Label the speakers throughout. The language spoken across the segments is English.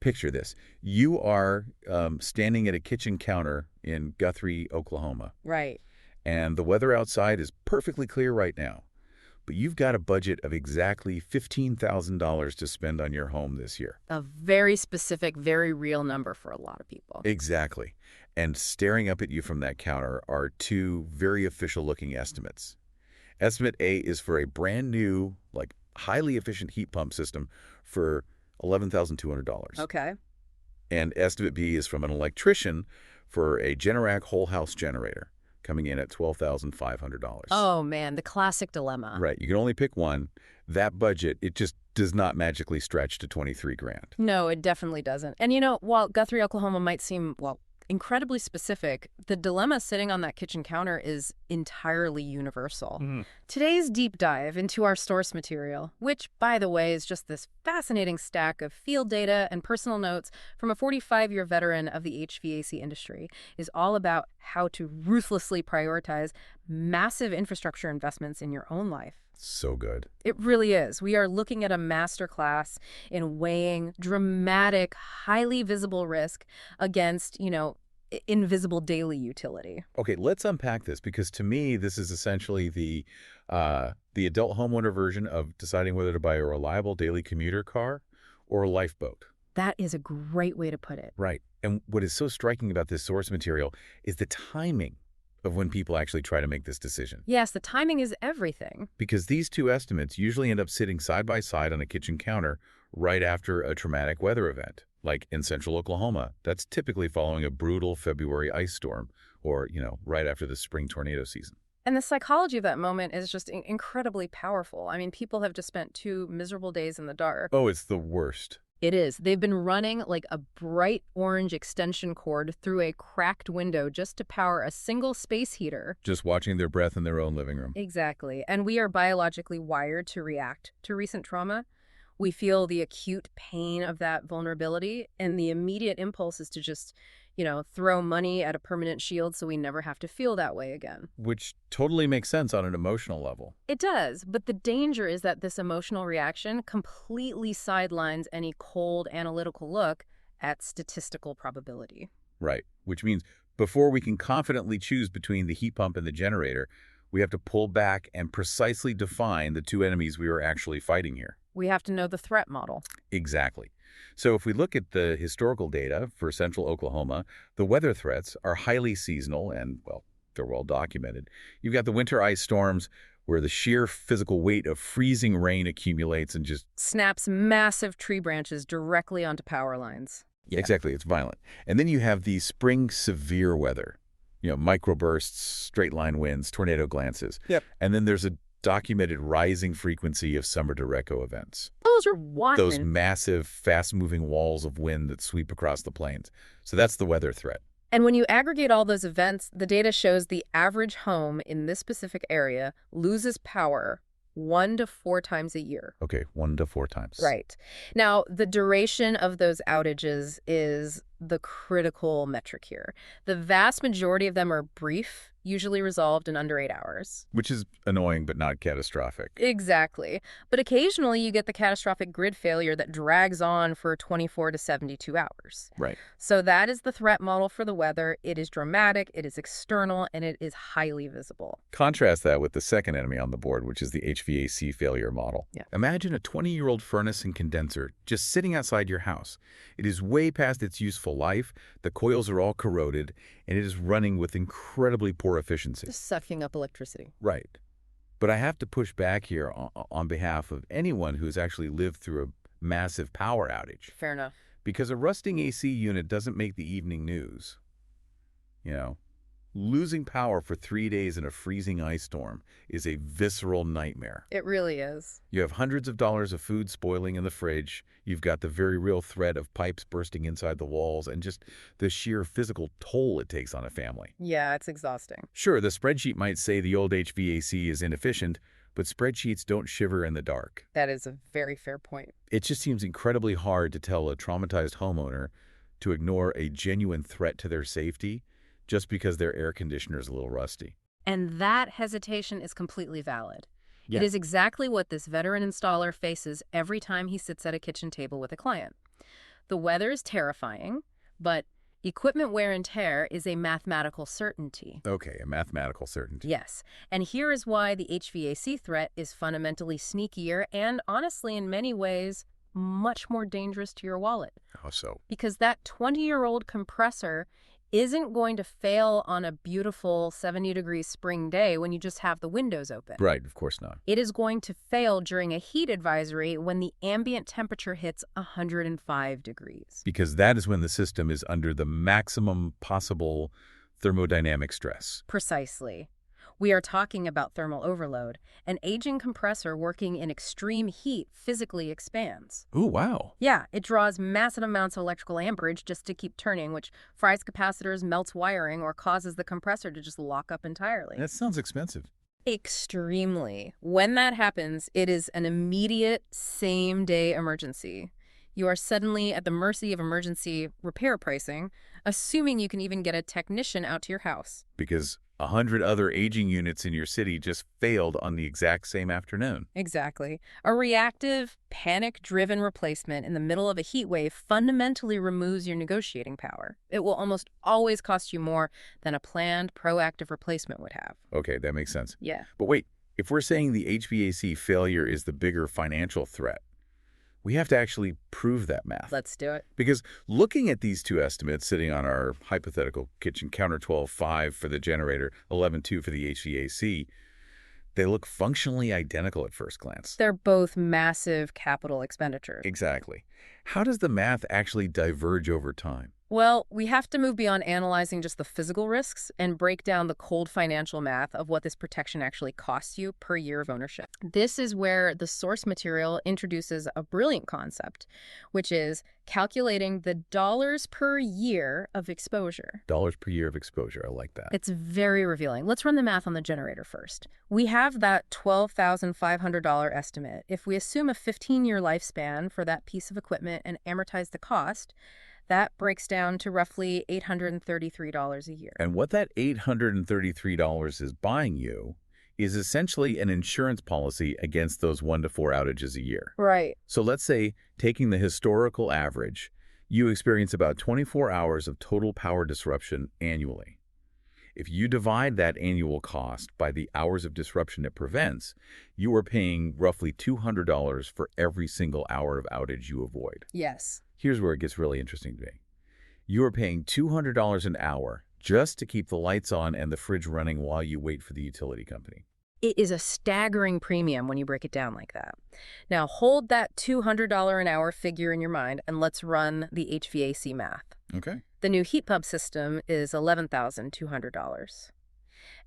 Speaker 1: Picture this. You are standing at a kitchen counter in Guthrie, Oklahoma,
Speaker 2: Right.
Speaker 1: and the weather outside is perfectly clear right now. But you've got a budget of exactly $15,000 to spend on your home this year.
Speaker 2: A very specific, very real number for a lot of people.
Speaker 1: Exactly. And staring up at you from that counter are two very official-looking estimates. Estimate A is for a brand new, like, highly efficient heat pump system for $11,200.
Speaker 2: Okay.
Speaker 1: And estimate B is from an electrician for a Generac whole house generator, coming in at $12,500.
Speaker 2: Oh, man, the classic dilemma.
Speaker 1: Right. You can only pick one. That budget, it just does not magically stretch to 23 grand.
Speaker 2: No, it definitely doesn't. And while Guthrie, Oklahoma might seem, incredibly specific, the dilemma sitting on that kitchen counter is entirely universal. Today's deep dive into our source material, which, by the way, is just this fascinating stack of field data and personal notes from a 45-year veteran of the HVAC industry, is all about how to ruthlessly prioritize massive infrastructure investments in your own life.
Speaker 1: So good.
Speaker 2: It really is. We are looking at a masterclass in weighing dramatic, highly visible risk against, invisible daily utility.
Speaker 1: Okay, let's unpack this, because to me, this is essentially the adult homeowner version of deciding whether to buy a reliable daily commuter car or a lifeboat.
Speaker 2: That is a great way to put it.
Speaker 1: Right. And what is so striking about this source material is the timing of when people actually try to make this decision.
Speaker 2: Yes, the timing is everything.
Speaker 1: Because these two estimates usually end up sitting side by side on a kitchen counter right after a traumatic weather event, like in central Oklahoma. That's typically following a brutal February ice storm or, right after the spring tornado season.
Speaker 2: And the psychology of that moment is just incredibly powerful. I mean, people have just spent 2 miserable days in the dark.
Speaker 1: Oh, it's the worst.
Speaker 2: It is. They've been running like a bright orange extension cord through a cracked window just to power a single space heater.
Speaker 1: Just watching their breath in their own living room.
Speaker 2: Exactly. And we are biologically wired to react to recent trauma. We feel the acute pain of that vulnerability, and the immediate impulse is to just, throw money at a permanent shield so we never have to feel that way again.
Speaker 1: Which totally makes sense on an emotional level.
Speaker 2: It does, but the danger is that this emotional reaction completely sidelines any cold analytical look at statistical probability.
Speaker 1: Right, which means before we can confidently choose between the heat pump and the generator, we have to pull back and precisely define the two enemies we are actually fighting here.
Speaker 2: We have to know the threat model.
Speaker 1: Exactly. So if we look at the historical data for central Oklahoma, the weather threats are highly seasonal and, they're well documented. You've got the winter ice storms where the sheer physical weight of freezing rain accumulates and just
Speaker 2: snaps massive tree branches directly onto power lines.
Speaker 1: Yeah. Exactly. It's violent. And then you have the spring severe weather, microbursts, straight line winds, tornado glances. Yep. And then there's a documented rising frequency of summer derecho events.
Speaker 2: Those are wild.
Speaker 1: Those massive, fast-moving walls of wind that sweep across the plains. So that's the weather threat.
Speaker 2: And when you aggregate all those events, the data shows the average home in this specific area loses power 1 to 4 times a year.
Speaker 1: Okay, 1 to 4 times.
Speaker 2: Right. Now, the duration of those outages is the critical metric here. The vast majority of them are brief, usually resolved in under 8 hours.
Speaker 1: Which is annoying but not catastrophic.
Speaker 2: Exactly. But occasionally you get the catastrophic grid failure that drags on for 24 to 72 hours.
Speaker 1: Right.
Speaker 2: So that is the threat model for the weather. It is dramatic, it is external, and it is highly visible.
Speaker 1: Contrast that with the second enemy on the board, which is the HVAC failure model.
Speaker 2: Yeah.
Speaker 1: Imagine a 20-year-old furnace and condenser just sitting outside your house. It is way past its useful life, the coils are all corroded, and it is running with incredibly poor efficiency.
Speaker 2: Just sucking up electricity.
Speaker 1: Right. But I have to push back here on behalf of anyone who's actually lived through a massive power outage.
Speaker 2: Fair enough.
Speaker 1: Because a rusting AC unit doesn't make the evening news. Losing power for 3 days in a freezing ice storm is a visceral nightmare.
Speaker 2: It really is.
Speaker 1: You have hundreds of dollars of food spoiling in the fridge. You've got the very real threat of pipes bursting inside the walls and just the sheer physical toll it takes on a family.
Speaker 2: Yeah, it's exhausting.
Speaker 1: Sure, the spreadsheet might say the old HVAC is inefficient, but spreadsheets don't shiver in the dark.
Speaker 2: That is a very fair point.
Speaker 1: It just seems incredibly hard to tell a traumatized homeowner to ignore a genuine threat to their safety just because their air conditioner is a little rusty.
Speaker 2: And that hesitation is completely valid.
Speaker 1: Yeah.
Speaker 2: It is exactly what this veteran installer faces every time he sits at a kitchen table with a client. The weather is terrifying, but equipment wear and tear is a mathematical certainty.
Speaker 1: Okay, a mathematical certainty.
Speaker 2: Yes, and here is why the HVAC threat is fundamentally sneakier and, honestly, in many ways, much more dangerous to your wallet.
Speaker 1: How so?
Speaker 2: Because that 20-year-old compressor isn't going to fail on a beautiful 70-degree spring day when you just have the windows open.
Speaker 1: Right, of course not.
Speaker 2: It is going to fail during a heat advisory when the ambient temperature hits 105 degrees.
Speaker 1: Because that is when the system is under the maximum possible thermodynamic stress.
Speaker 2: Precisely. We are talking about thermal overload. An aging compressor working in extreme heat physically expands.
Speaker 1: Ooh, wow.
Speaker 2: Yeah, it draws massive amounts of electrical amperage just to keep turning, which fries capacitors, melts wiring, or causes the compressor to just lock up entirely.
Speaker 1: That sounds expensive.
Speaker 2: Extremely. When that happens, it is an immediate, same-day emergency. You are suddenly at the mercy of emergency repair pricing, assuming you can even get a technician out to your house.
Speaker 1: Because 100 other aging units in your city just failed on the exact same afternoon.
Speaker 2: Exactly. A reactive, panic-driven replacement in the middle of a heat wave fundamentally removes your negotiating power. It will almost always cost you more than a planned, proactive replacement would have.
Speaker 1: Okay, that makes sense.
Speaker 2: Yeah.
Speaker 1: But wait, if we're saying the HVAC failure is the bigger financial threat, we have to actually prove that math.
Speaker 2: Let's do it.
Speaker 1: Because looking at these two estimates sitting on our hypothetical kitchen counter, 12.5 for the generator, 11.2 for the HVAC, they look functionally identical at first glance.
Speaker 2: They're both massive capital expenditures.
Speaker 1: Exactly. How does the math actually diverge over time?
Speaker 2: Well, we have to move beyond analyzing just the physical risks and break down the cold financial math of what this protection actually costs you per year of ownership. This is where the source material introduces a brilliant concept, which is calculating the dollars per year of exposure.
Speaker 1: Dollars per year of exposure. I like that.
Speaker 2: It's very revealing. Let's run the math on the generator first. We have that $12,500 estimate. If we assume a 15-year lifespan for that piece of equipment and amortize the cost, that breaks down to roughly $833 a year.
Speaker 1: And what that $833 is buying you is essentially an insurance policy against those 1 to 4 outages a year.
Speaker 2: Right.
Speaker 1: So let's say, taking the historical average, you experience about 24 hours of total power disruption annually. If you divide that annual cost by the hours of disruption it prevents, you are paying roughly $200 for every single hour of outage you avoid.
Speaker 2: Yes.
Speaker 1: Here's where it gets really interesting to me. You are paying $200 an hour just to keep the lights on and the fridge running while you wait for the utility company.
Speaker 2: It is a staggering premium when you break it down like that. Now, hold that $200 an hour figure in your mind, and let's run the HVAC math.
Speaker 1: Okay.
Speaker 2: The new heat pump system is $11,200.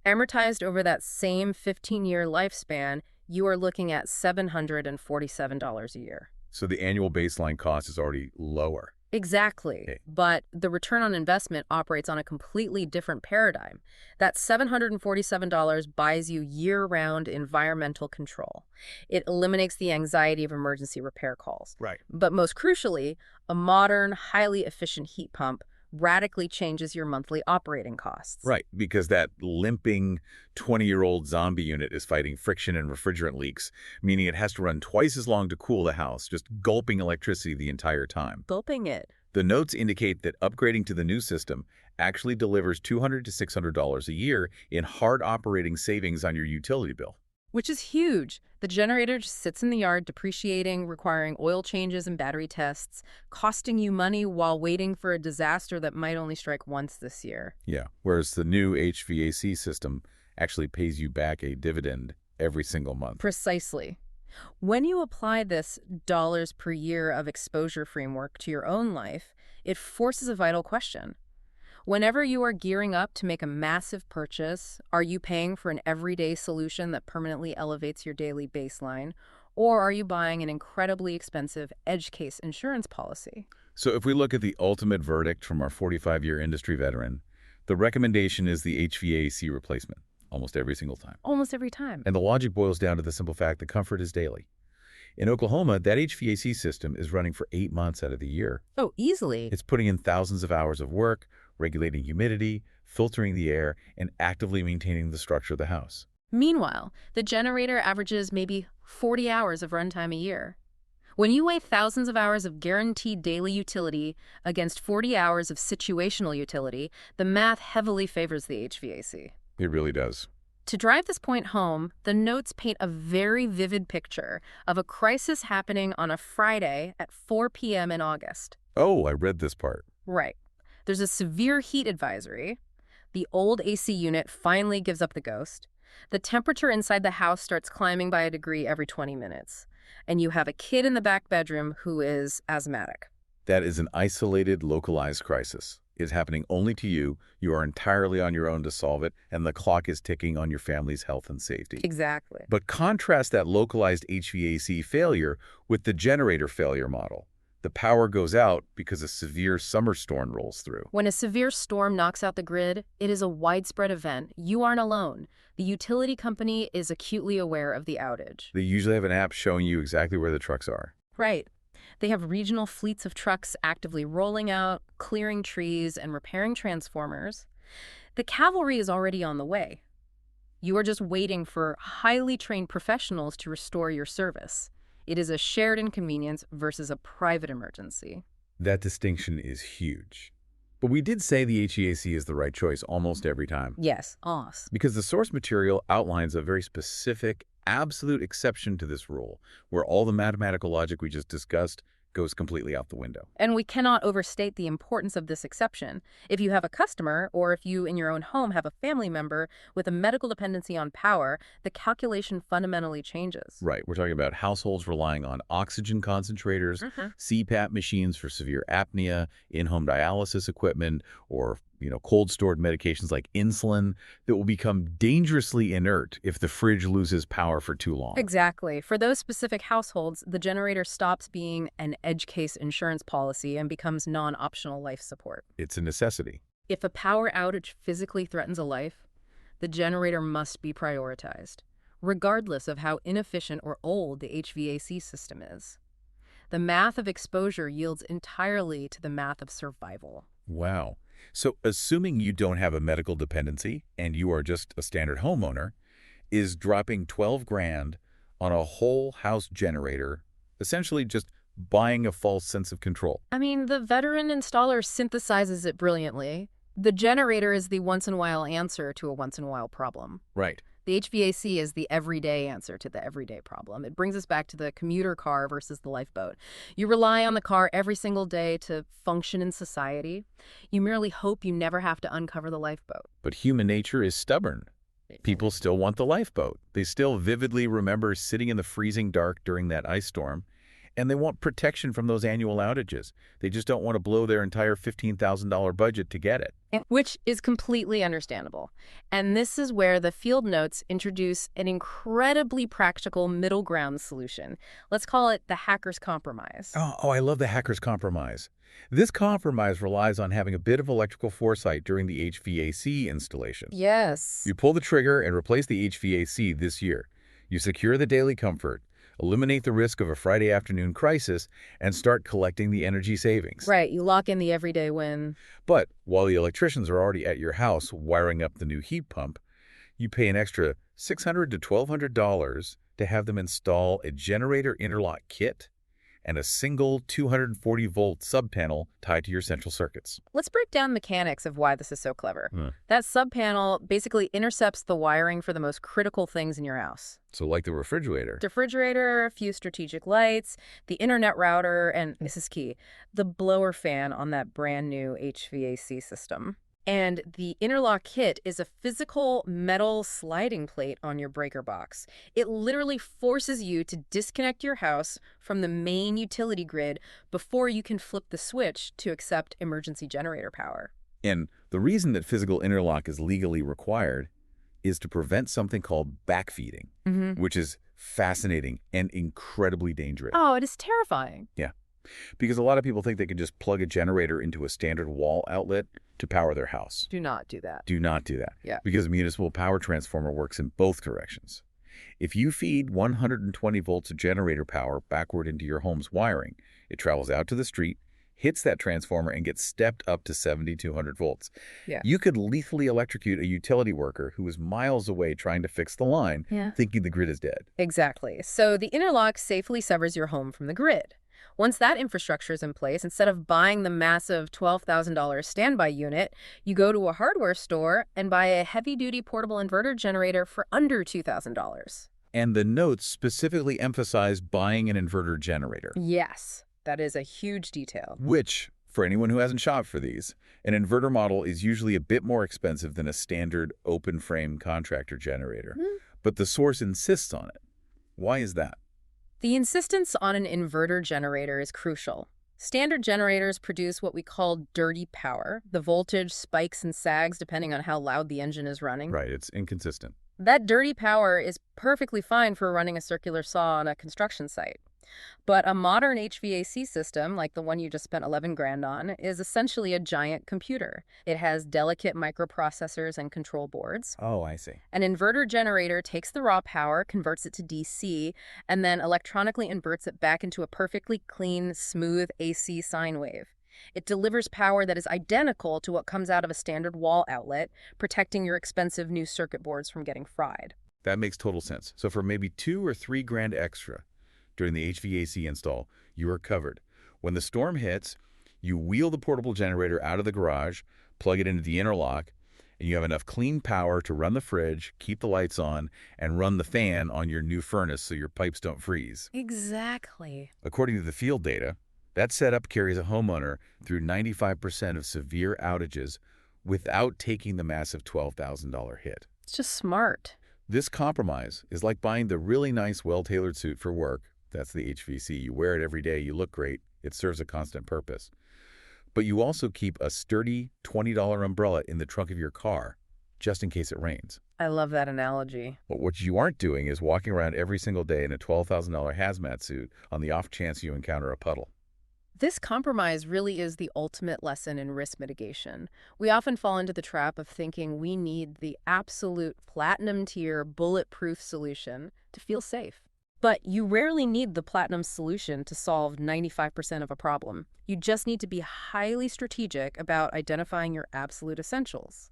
Speaker 2: Amortized over that same 15-year lifespan, you are looking at $747 a year.
Speaker 1: So the annual baseline cost is already lower.
Speaker 2: Exactly.
Speaker 1: Okay.
Speaker 2: But the return on investment operates on a completely different paradigm. That $747 buys you year-round environmental control. It eliminates the anxiety of emergency repair calls.
Speaker 1: Right.
Speaker 2: But most crucially, a modern, highly efficient heat pump radically changes your monthly operating costs.
Speaker 1: Right, because that limping 20-year-old zombie unit is fighting friction and refrigerant leaks, meaning it has to run twice as long to cool the house, just gulping electricity the entire time.
Speaker 2: Gulping it.
Speaker 1: The notes indicate that upgrading to the new system actually delivers $200 to $600 a year in hard operating savings on your utility bill.
Speaker 2: Which is huge. The generator just sits in the yard depreciating, requiring oil changes and battery tests, costing you money while waiting for a disaster that might only strike once this year.
Speaker 1: Yeah, whereas the new HVAC system actually pays you back a dividend every single month.
Speaker 2: Precisely. When you apply this dollars per year of exposure framework to your own life, it forces a vital question. Whenever you are gearing up to make a massive purchase, are you paying for an everyday solution that permanently elevates your daily baseline, or are you buying an incredibly expensive edge case insurance policy?
Speaker 1: So if we look at the ultimate verdict from our 45-year industry veteran, the recommendation is the HVAC replacement, almost every single time.
Speaker 2: Almost every time.
Speaker 1: And the logic boils down to the simple fact that comfort is daily. In Oklahoma, that HVAC system is running for 8 months out of the year.
Speaker 2: Oh, easily.
Speaker 1: It's putting in thousands of hours of work, regulating humidity, filtering the air, and actively maintaining the structure of the house.
Speaker 2: Meanwhile, the generator averages maybe 40 hours of runtime a year. When you weigh thousands of hours of guaranteed daily utility against 40 hours of situational utility, the math heavily favors the HVAC.
Speaker 1: It really does.
Speaker 2: To drive this point home, the notes paint a very vivid picture of a crisis happening on a Friday at 4 p.m. in August.
Speaker 1: Oh, I read this part.
Speaker 2: Right. There's a severe heat advisory. The old AC unit finally gives up the ghost. The temperature inside the house starts climbing by a degree every 20 minutes. And you have a kid in the back bedroom who is asthmatic.
Speaker 1: That is an isolated, localized crisis. It's happening only to you. You are entirely on your own to solve it, and the clock is ticking on your family's health and safety.
Speaker 2: Exactly.
Speaker 1: But contrast that localized HVAC failure with the generator failure model. The power goes out because a severe summer storm rolls through.
Speaker 2: When a severe storm knocks out the grid, it is a widespread event. You aren't alone. The utility company is acutely aware of the outage.
Speaker 1: They usually have an app showing you exactly where the trucks are.
Speaker 2: Right. They have regional fleets of trucks actively rolling out, clearing trees, and repairing transformers. The cavalry is already on the way. You are just waiting for highly trained professionals to restore your service. It is a shared inconvenience versus a private emergency.
Speaker 1: That distinction is huge. But we did say the HVAC is the right choice almost every time.
Speaker 2: Yes, OS.
Speaker 1: Because the source material outlines a very specific, absolute exception to this rule, where all the mathematical logic we just discussed goes completely out the window.
Speaker 2: And we cannot overstate the importance of this exception. If you have a customer, or if you in your own home have a family member with a medical dependency on power, the calculation fundamentally changes.
Speaker 1: Right. We're talking about households relying on oxygen concentrators, CPAP machines for severe apnea, in-home dialysis equipment, or cold stored medications like insulin that will become dangerously inert if the fridge loses power for too long.
Speaker 2: Exactly. For those specific households, the generator stops being an edge case insurance policy and becomes non-optional life support.
Speaker 1: It's a necessity.
Speaker 2: If a power outage physically threatens a life, the generator must be prioritized, regardless of how inefficient or old the HVAC system is. The math of exposure yields entirely to the math of survival.
Speaker 1: Wow. So assuming you don't have a medical dependency and you are just a standard homeowner, is dropping 12 grand on a whole house generator essentially just buying a false sense of control?
Speaker 2: I mean, the veteran installer synthesizes it brilliantly. The generator is the once-in-a-while answer to a once-in-a-while problem.
Speaker 1: Right.
Speaker 2: The HVAC is the everyday answer to the everyday problem. It brings us back to the commuter car versus the lifeboat. You rely on the car every single day to function in society. You merely hope you never have to uncover the lifeboat.
Speaker 1: But human nature is stubborn. People still want the lifeboat. They still vividly remember sitting in the freezing dark during that ice storm, and they want protection from those annual outages. They just don't want to blow their entire $15,000 budget to get it.
Speaker 2: Which is completely understandable. And this is where the field notes introduce an incredibly practical middle ground solution. Let's call it the hacker's compromise.
Speaker 1: Oh, I love the hacker's compromise. This compromise relies on having a bit of electrical foresight during the HVAC installation.
Speaker 2: Yes.
Speaker 1: You pull the trigger and replace the HVAC this year. You secure the daily comfort, eliminate the risk of a Friday afternoon crisis, and start collecting the energy savings.
Speaker 2: Right, you lock in the everyday win.
Speaker 1: But while the electricians are already at your house wiring up the new heat pump, you pay an extra $600 to $1,200 to have them install a generator interlock kit and a single 240-volt subpanel tied to your central circuits.
Speaker 2: Let's break down mechanics of why this is so clever. That subpanel basically intercepts the wiring for the most critical things in your house.
Speaker 1: So like the refrigerator.
Speaker 2: The refrigerator, a few strategic lights, the internet router, and this is key, the blower fan on that brand new HVAC system. And the interlock kit is a physical metal sliding plate on your breaker box. It literally forces you to disconnect your house from the main utility grid before you can flip the switch to accept emergency generator power.
Speaker 1: And the reason that physical interlock is legally required is to prevent something called backfeeding, which is fascinating and incredibly dangerous.
Speaker 2: Oh, it is terrifying.
Speaker 1: Yeah. Because a lot of people think they can just plug a generator into a standard wall outlet to power their house.
Speaker 2: Do not do that.
Speaker 1: Do not do that.
Speaker 2: Yeah.
Speaker 1: Because a municipal power transformer works in both directions. If you feed 120 volts of generator power backward into your home's wiring, it travels out to the street hits that transformer and gets stepped up to 7,200 volts.
Speaker 2: Yeah.
Speaker 1: You could lethally electrocute a utility worker who is miles away trying to fix the line, thinking the grid is dead.
Speaker 2: Exactly. So the interlock safely severs your home from the grid. Once that infrastructure is in place, instead of buying the massive $12,000 standby unit, you go to a hardware store and buy a heavy-duty portable inverter generator for under $2,000.
Speaker 1: And the notes specifically emphasize buying an inverter generator.
Speaker 2: Yes, that is a huge detail.
Speaker 1: Which, for anyone who hasn't shopped for these, an inverter model is usually a bit more expensive than a standard open-frame contractor generator. But the source insists on it. Why is that?
Speaker 2: The insistence on an inverter generator is crucial. Standard generators produce what we call dirty power. The voltage spikes and sags depending on how loud the engine is running.
Speaker 1: Right, it's inconsistent.
Speaker 2: That dirty power is perfectly fine for running a circular saw on a construction site. But a modern HVAC system, like the one you just spent 11 grand on, is essentially a giant computer. It has delicate microprocessors and control boards.
Speaker 1: Oh, I see.
Speaker 2: An inverter generator takes the raw power, converts it to DC, and then electronically inverts it back into a perfectly clean, smooth AC sine wave. It delivers power that is identical to what comes out of a standard wall outlet, protecting your expensive new circuit boards from getting fried.
Speaker 1: That makes total sense. So for maybe 2 or 3 grand extra during the HVAC install, you are covered. When the storm hits, you wheel the portable generator out of the garage, plug it into the interlock, and you have enough clean power to run the fridge, keep the lights on, and run the fan on your new furnace so your pipes don't freeze.
Speaker 2: Exactly.
Speaker 1: According to the field data, that setup carries a homeowner through 95% of severe outages without taking the massive $12,000 hit.
Speaker 2: It's just smart.
Speaker 1: This compromise is like buying the really nice, well-tailored suit for work. That's the HVC. You wear it every day. You look great. It serves a constant purpose. But you also keep a sturdy $20 umbrella in the trunk of your car, just in case it rains.
Speaker 2: I love that analogy.
Speaker 1: But what you aren't doing is walking around every single day in a $12,000 hazmat suit on the off chance you encounter a puddle.
Speaker 2: This compromise really is the ultimate lesson in risk mitigation. We often fall into the trap of thinking we need the absolute platinum-tier bulletproof solution to feel safe. But you rarely need the platinum solution to solve 95% of a problem. You just need to be highly strategic about identifying your absolute essentials.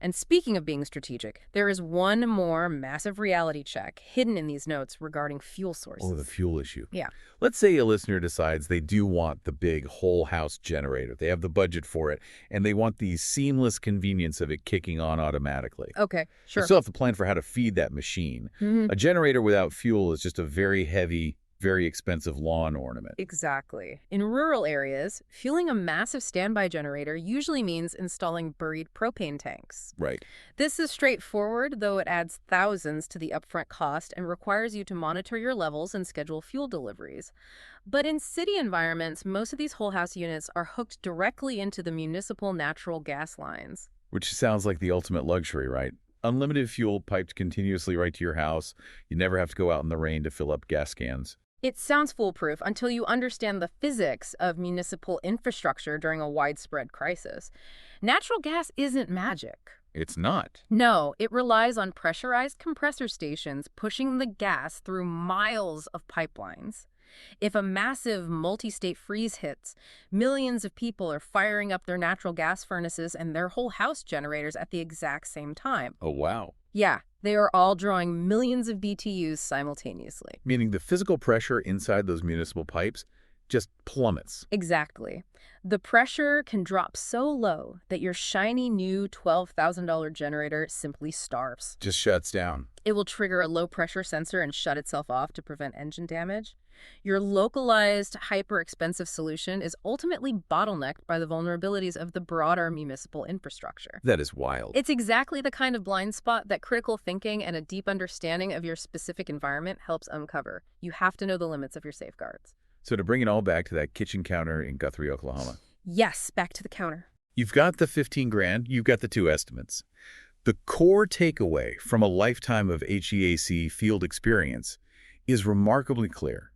Speaker 2: And speaking of being strategic, there is one more massive reality check hidden in these notes regarding fuel sources.
Speaker 1: Oh, the fuel issue.
Speaker 2: Yeah.
Speaker 1: Let's say a listener decides they do want the big whole house generator. They have the budget for it, and they want the seamless convenience of it kicking on automatically.
Speaker 2: Okay, sure.
Speaker 1: They still have to plan for how to feed that machine. A generator without fuel is just a very heavy, very expensive lawn ornament.
Speaker 2: Exactly. In rural areas, fueling a massive standby generator usually means installing buried propane tanks.
Speaker 1: Right.
Speaker 2: This is straightforward, though it adds thousands to the upfront cost and requires you to monitor your levels and schedule fuel deliveries. But in city environments, most of these whole house units are hooked directly into the municipal natural gas lines.
Speaker 1: Which sounds like the ultimate luxury, right? Unlimited fuel piped continuously right to your house. You never have to go out in the rain to fill up gas cans.
Speaker 2: It sounds foolproof until you understand the physics of municipal infrastructure during a widespread crisis. Natural gas isn't magic.
Speaker 1: It's not.
Speaker 2: No, it relies on pressurized compressor stations pushing the gas through miles of pipelines. If a massive multi-state freeze hits, millions of people are firing up their natural gas furnaces and their whole house generators at the exact same time.
Speaker 1: Oh, wow.
Speaker 2: Yeah, they are all drawing millions of BTUs simultaneously.
Speaker 1: Meaning the physical pressure inside those municipal pipes just plummets.
Speaker 2: Exactly. The pressure can drop so low that your shiny new $12,000 generator simply starves.
Speaker 1: Just shuts down.
Speaker 2: It will trigger a low-pressure sensor and shut itself off to prevent engine damage. Your localized, hyper-expensive solution is ultimately bottlenecked by the vulnerabilities of the broader municipal infrastructure.
Speaker 1: That is wild.
Speaker 2: It's exactly the kind of blind spot that critical thinking and a deep understanding of your specific environment helps uncover. You have to know the limits of your safeguards.
Speaker 1: So to bring it all back to that kitchen counter in Guthrie, Oklahoma.
Speaker 2: Yes, back to the counter.
Speaker 1: You've got the 15 grand, you've got the 2 estimates. The core takeaway from a lifetime of HVAC field experience is remarkably clear.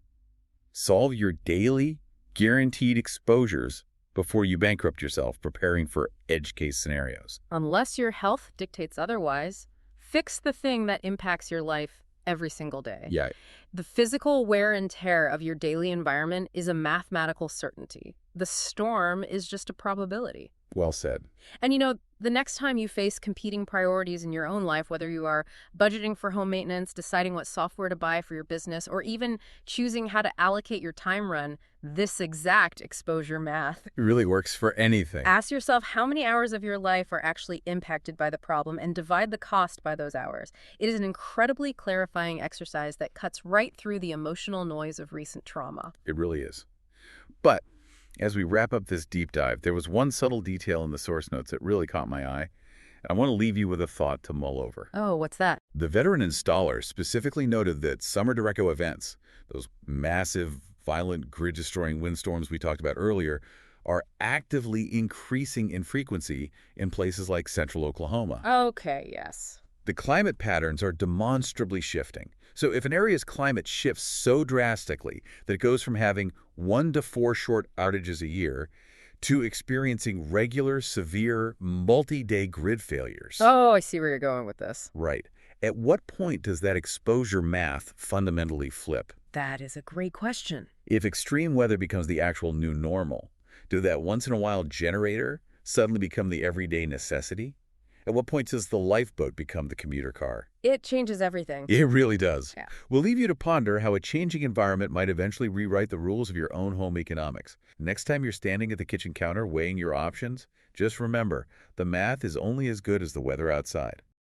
Speaker 1: Solve your daily, guaranteed exposures before you bankrupt yourself preparing for edge case scenarios.
Speaker 2: Unless your health dictates otherwise, fix the thing that impacts your life every single day.
Speaker 1: Yeah.
Speaker 2: The physical wear and tear of your daily environment is a mathematical certainty. The storm is just a probability.
Speaker 1: Well said.
Speaker 2: And the next time you face competing priorities in your own life, whether you are budgeting for home maintenance, deciding what software to buy for your business, or even choosing how to allocate your time run, this exact exposure math.
Speaker 1: It really works for anything.
Speaker 2: Ask yourself how many hours of your life are actually impacted by the problem and divide the cost by those hours. It is an incredibly clarifying exercise that cuts right through the emotional noise of recent trauma.
Speaker 1: It really is. But as we wrap up this deep dive, there was one subtle detail in the source notes that really caught my eye. I want to leave you with a thought to mull over.
Speaker 2: Oh, what's that?
Speaker 1: The veteran installer specifically noted that summer derecho events, those massive, violent, grid-destroying windstorms we talked about earlier, are actively increasing in frequency in places like central Oklahoma.
Speaker 2: Okay, yes.
Speaker 1: The climate patterns are demonstrably shifting. So if an area's climate shifts so drastically that it goes from having 1 to 4 short outages a year to experiencing regular, severe, multi-day grid failures.
Speaker 2: Oh, I see where you're going with this.
Speaker 1: Right. At what point does that exposure math fundamentally flip?
Speaker 2: That is a great question.
Speaker 1: If extreme weather becomes the actual new normal, does that once-in-a-while generator suddenly become the everyday necessity? At what point does the lifeboat become the commuter car?
Speaker 2: It changes everything.
Speaker 1: It really does.
Speaker 2: Yeah.
Speaker 1: We'll leave you to ponder how a changing environment might eventually rewrite the rules of your own home economics. Next time you're standing at the kitchen counter weighing your options, just remember, the math is only as good as the weather outside.